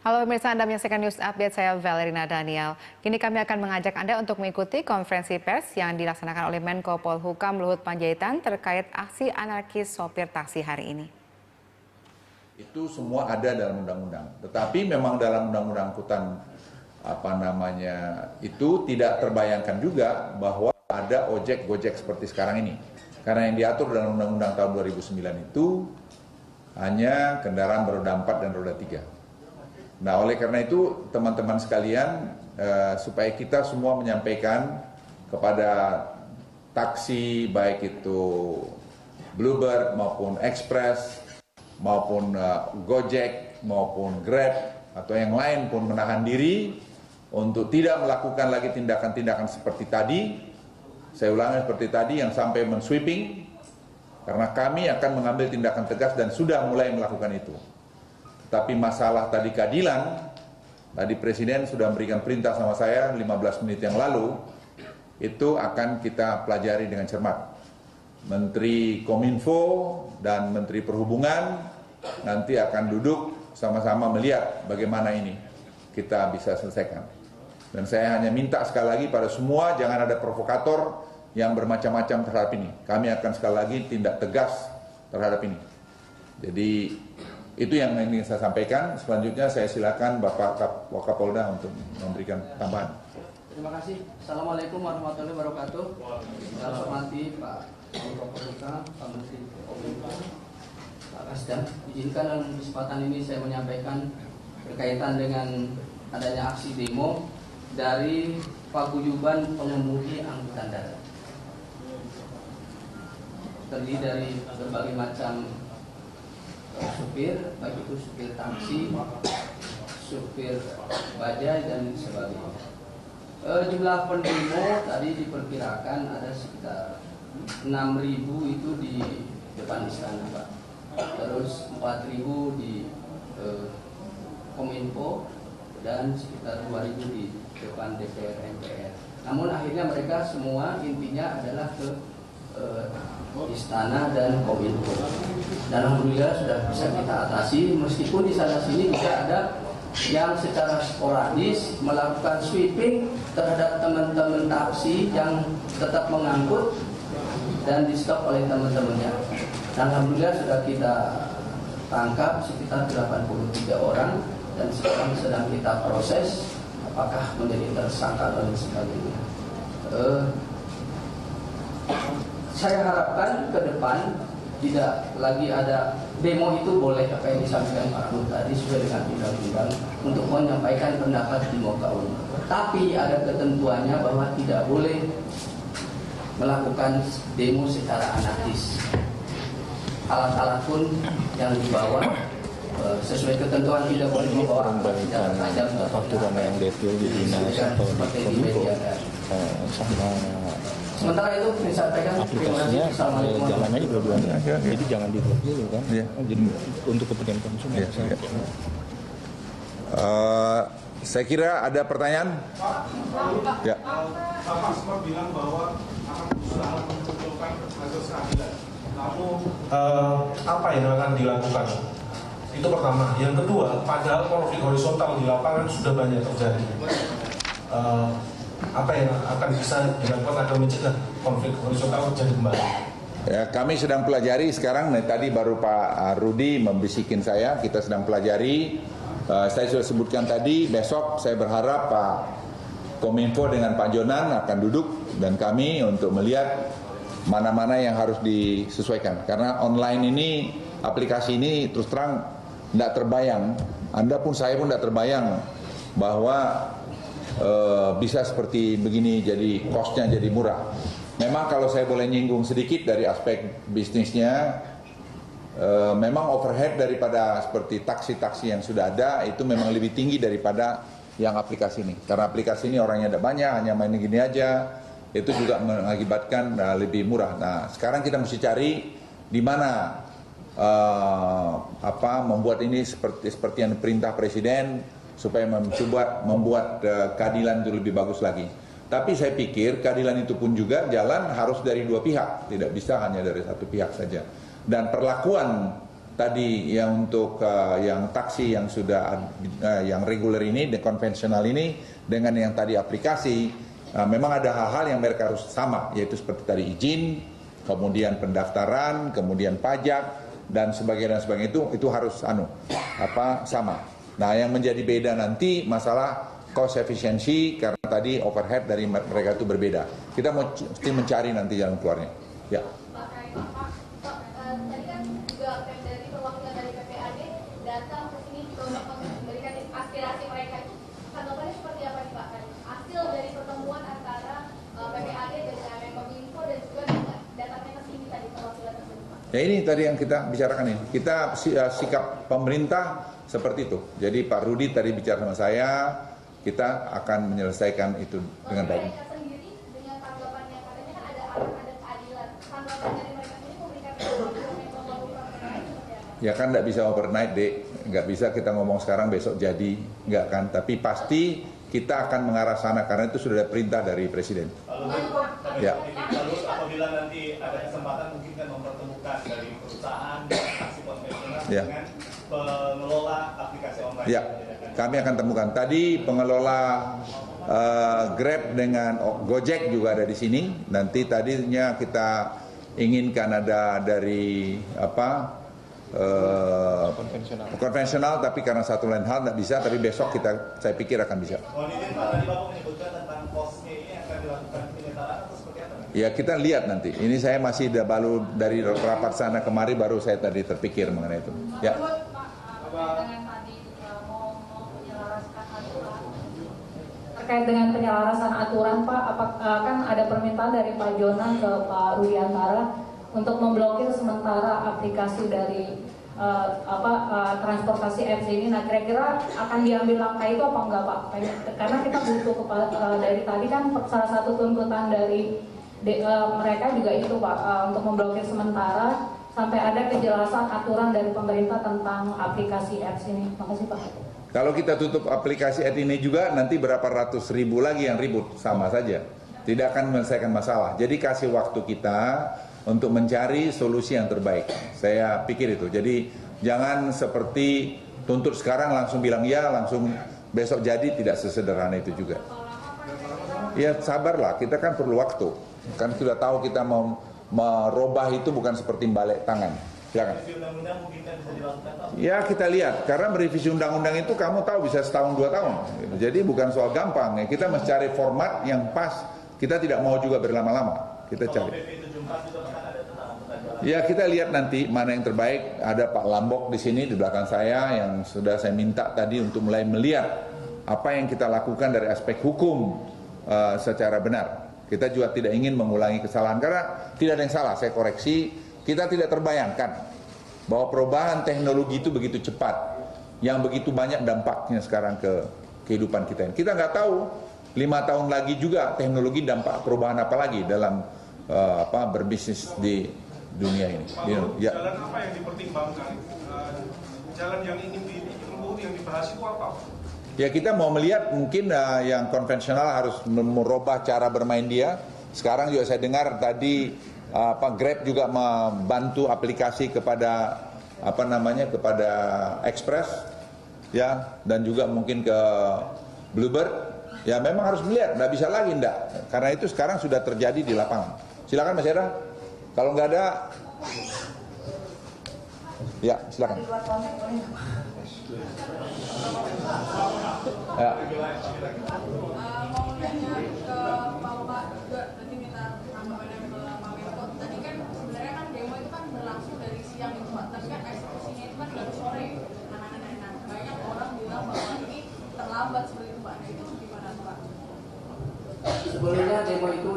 Halo pemirsa, Anda menyaksikan News Update, saya Valerina Daniel. Kini kami akan mengajak Anda untuk mengikuti konferensi pers yang dilaksanakan oleh Menko Polhukam Luhut Panjaitan terkait aksi anarkis sopir taksi hari ini. Itu semua ada dalam undang-undang, tetapi memang dalam undang-undang angkutan itu tidak terbayangkan juga bahwa ada ojek gojek seperti sekarang ini. Karena yang diatur dalam undang-undang tahun 2009 itu hanya kendaraan beroda 4 dan roda 3. Nah, oleh karena itu teman-teman sekalian, supaya kita semua menyampaikan kepada taksi baik itu Bluebird maupun Express maupun Gojek maupun Grab atau yang lain pun menahan diri untuk tidak melakukan lagi tindakan-tindakan seperti tadi. Saya ulangi seperti tadi yang sampai men-sweeping, karena kami akan mengambil tindakan tegas dan sudah mulai melakukan itu. Tapi masalah tadi keadilan, tadi Presiden sudah memberikan perintah sama saya 15 menit yang lalu, itu akan kita pelajari dengan cermat. Menteri Kominfo dan Menteri Perhubungan nanti akan duduk sama-sama melihat bagaimana ini kita bisa selesaikan. Dan saya hanya minta sekali lagi pada semua, jangan ada provokator yang bermacam-macam terhadap ini. Kami akan sekali lagi tindak tegas terhadap ini. Jadi itu yang ingin saya sampaikan. Selanjutnya saya silakan Bapak Wakapolda untuk memberikan tambahan. Terima kasih. Assalamualaikum warahmatullahi wabarakatuh. Saya hormati Pak Menko Polhukam, Pak Menteri Kominfo, Pak Kasdan. Izinkan dalam kesempatan ini saya menyampaikan berkaitan dengan adanya aksi demo dari paguyuban pengemudi angkutan darat. Terdiri dari berbagai macam supir, baik itu supir taksi, supir bajai dan sebagainya. Jumlah pendemo tadi diperkirakan ada sekitar 6.000 itu di depan istana, Pak. Terus 4.000 di Kominfo dan sekitar 2.000 di depan DPR MPR. Namun akhirnya mereka semua intinya adalah ke istana dan Kominfo. Dan alhamdulillah sudah bisa kita atasi, meskipun di sana sini juga ada yang secara sporadis melakukan sweeping terhadap teman-teman taksi yang tetap mengangkut dan di stop oleh teman-temannya. Dan alhamdulillah sudah kita tangkap sekitar 83 orang dan sekarang sedang kita proses apakah menjadi tersangka dan sebagainya. Saya harapkan ke depan tidak lagi ada demo. Itu boleh apa yang disampaikan Pak Luhut tadi sesuai dengan undang-undang untuk menyampaikan pendapat di muka umum. Tapi ada ketentuannya bahwa tidak boleh melakukan demo secara anarkis. Alat-alat pun yang dibawa sesuai ketentuan tidak boleh membawa senjata tajam fakturan yang detail di dinas atau di Kominfo sama sementara itu disampaikan aplikasinya jalan aja dua-duanya, jadi jangan dibuat dulu kan, jadi untuk kepentingan konsumen. Saya kira ada pertanyaan. Ya. Bapak sempat bilang bahwa akan berusaha mengumpulkan hasil keadilan. Namun apa yang akan dilakukan? Itu pertama. Yang kedua, padahal konflik horizontal di lapangan sudah banyak terjadi. Apa yang akan bisa dilakukan agar mencegah konflik horizontal terjadi kembali? Ya, kami sedang pelajari sekarang. Tadi baru Pak Rudi membisikin saya, kita sedang pelajari. Saya sudah sebutkan tadi, besok saya berharap Pak Kominfo dengan Pak Jonan akan duduk dan kami untuk melihat mana-mana yang harus disesuaikan. Karena online ini, aplikasi ini terus terang tidak terbayang. Anda pun, saya pun tidak terbayang bahwa bisa seperti begini, jadi cost-nya jadi murah. Memang kalau saya boleh nyinggung sedikit dari aspek bisnisnya, memang overhead daripada seperti taksi-taksi yang sudah ada itu memang lebih tinggi daripada yang aplikasi ini. Karena aplikasi ini orangnya ada banyak, hanya main gini aja, itu juga mengakibatkan lebih murah. Nah, sekarang kita mesti cari di mana membuat ini seperti yang perintah Presiden, supaya mencoba membuat keadilan itu lebih bagus lagi. Tapi saya pikir keadilan itu pun juga jalan harus dari dua pihak, tidak bisa hanya dari satu pihak saja. Dan perlakuan tadi yang untuk yang taksi yang sudah yang reguler ini, konvensional ini dengan yang tadi aplikasi, memang ada hal-hal yang mereka harus sama, yaitu seperti tadi izin, kemudian pendaftaran, kemudian pajak dan sebagainya itu harus sama. Nah, yang menjadi beda nanti masalah cost efficiency karena tadi overhead dari mereka itu berbeda. Kita mesti mencari nanti jalan keluarnya. Ya. Tadi kan juga dari perwakilan dari PPAD datang ke sini juga untuk memberikan aspirasi mereka itu. Tanggapannya seperti apa nih Pak? Hasil dari pertemuan antara PPAD dengan Menkominfo dan juga datangnya ke sini tadi perwakilan tersebut Pak? Ya, ini tadi yang kita bicarakan ini. Kita sikap pemerintah seperti itu. jadi Pak Rudi tadi bicara sama saya, kita akan menyelesaikan itu dengan baik. Mereka sendiri dengan tanggapannya katanya kan ada keadilan. Tanggapan dari mereka sendiri memberikan Ya kan nggak bisa overnight, Dek. Nggak bisa kita ngomong sekarang besok jadi, nggak kan. Tapi pasti kita akan mengarah sana karena itu sudah ada perintah dari Presiden. Ya. Lalu apabila nanti ada kesempatan mungkin kan mempertemukan dari perusahaan taksi konvensional dengan pengelola aplikasi online. Ya, kami akan temukan. Tadi pengelola Grab dengan Gojek juga ada di sini. Nanti tadinya kita inginkan ada dari konvensional, tapi karena satu lain hal tidak bisa. Tapi besok saya pikir akan bisa. Tadi Bapak menyebutkan tentang posnya ini akan dilakukan penyetaraan atau seperti apa? Ya, kita lihat nanti. Ini saya masih baru dari rapat sana kemari baru saya tadi terpikir mengenai itu. Ya. Terkait dengan penyelarasan aturan Pak, kan ada permintaan dari Pak Jonan ke Pak Rudiantara untuk memblokir sementara aplikasi dari transportasi apps ini. Nah, kira-kira akan diambil langkah itu apa enggak Pak? Karena kita butuh dari tadi kan salah satu tuntutan dari mereka juga itu Pak, untuk memblokir sementara sampai ada kejelasan aturan dari pemerintah tentang aplikasi apps ini. Makasih Pak. Kalau kita tutup aplikasi ad ini juga nanti berapa ratus ribu lagi yang ribut, sama saja. Tidak akan menyelesaikan masalah. Jadi kasih waktu kita untuk mencari solusi yang terbaik. Saya pikir itu. Jadi jangan seperti tuntut sekarang langsung bilang ya, langsung besok jadi, tidak sesederhana itu juga. Ya sabarlah, kita kan perlu waktu. Kan sudah tahu kita mau merubah itu bukan seperti balik tangan. Silakan. Ya kita lihat, karena merevisi undang-undang itu kamu tahu bisa setahun 2 tahun. Jadi bukan soal gampang ya. Kita mesti cari format yang pas. Kita tidak mau juga berlama-lama. Kita cari. Ya kita lihat nanti mana yang terbaik. Ada Pak Lambok di sini di belakang saya yang sudah saya minta tadi untuk mulai melihat apa yang kita lakukan dari aspek hukum secara benar. Kita juga tidak ingin mengulangi kesalahan karena tidak ada yang salah. Saya koreksi. Kita tidak terbayangkan bahwa perubahan teknologi itu begitu cepat, yang begitu banyak dampaknya sekarang ke kehidupan kita. Kita nggak tahu 5 tahun lagi juga teknologi dampak perubahan apa lagi dalam berbisnis di dunia ini. Ya. Jalan apa yang dipertimbangkan? Jalan yang ingin yang dibahas itu apa? Ya kita mau melihat mungkin yang konvensional harus merubah cara bermain dia. Sekarang juga saya dengar tadi Grab juga membantu aplikasi kepada kepada Express ya, dan juga mungkin ke Bluebird. Ya memang harus melihat, nggak bisa lagi enggak, karena itu sekarang sudah terjadi di lapangan. Silakan Mas Hera, kalau nggak ada ya silakan. Ya. Sebelumnya demo itu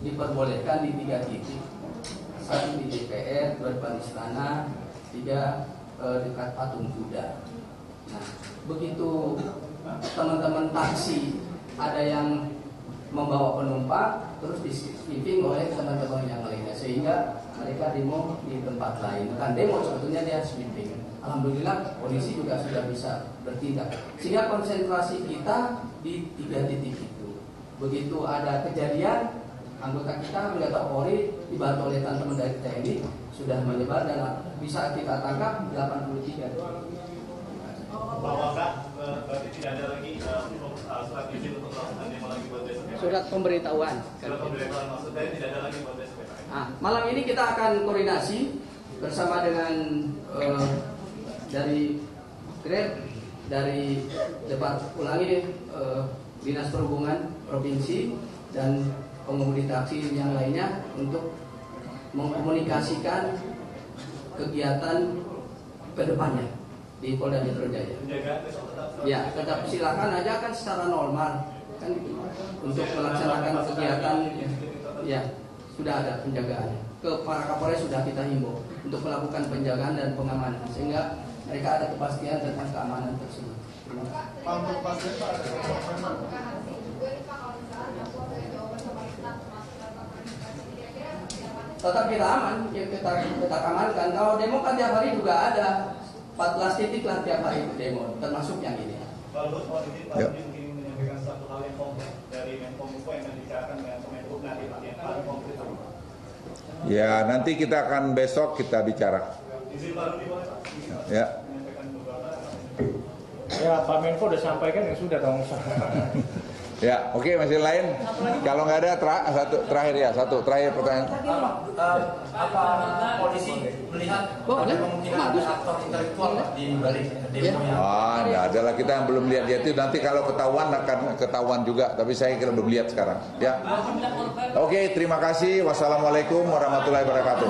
diperbolehkan di 3 titik. 1 di DPR, 2 depan istana, 3 dekat patung Kuda. Nah, begitu teman-teman taksi ada yang membawa penumpang, terus di-sweeping oleh teman-teman yang lainnya, sehingga mereka demo di tempat lain. Kan demo sebetulnya dia sweeping. Alhamdulillah polisi juga sudah bisa bertindak, sehingga konsentrasi kita di 3 titik itu. Begitu ada kejadian, anggota kita, anggota Polri dibantu oleh teman-teman dari TNI sudah menyebar dan bisa kita tangkap 83. Bahwa berarti tidak ada lagi surat izin untuk melakukan demo lagi buat besok. Surat pemberitahuan. Surat pemberitahuan maksudnya tidak ada lagi buat besok. Nah, malam ini kita akan koordinasi bersama dengan dari Grab, dari Dinas Perhubungan Provinsi dan pengemudi taksi yang lainnya untuk mengkomunikasikan kegiatan ke depannya di Polda Metro Jaya. Ya, tetap silakan aja kan secara normal kan untuk melaksanakan kegiatan. Ya, sudah ada penjagaannya. Ke para Kapolres sudah kita himbau untuk melakukan penjagaan dan pengamanan sehingga mereka ada kepastian tentang keamanan tersebut. Tetap kita aman, kita amankan. Kalau demo kan tiap hari juga ada 14 titik lah tiap hari demo, termasuk yang ini. Pak Luhut, Pak mungkin menyampaikan satu hal yang konkret dari Menkominfo yang dibicarakan dengan Kemenhub nanti yang paling konkret. Ya, nanti kita akan besok kita bicara. Izin Pak Rudi boleh Pak? Ya. Ya, Pak Menko udah sampaikan yang sudah dong. Ya, oke, masih lain. Kalau nggak ada terakhir pertanyaan. Apa polisi melihat ada kemungkinan ada aktor intelektual di balik demo yang? Nggak ada lah, kita yang belum lihat dia itu nanti kalau ketahuan akan ketahuan juga. Tapi saya kira belum lihat sekarang. Ya. Oke, terima kasih. Wassalamualaikum warahmatullahi wabarakatuh.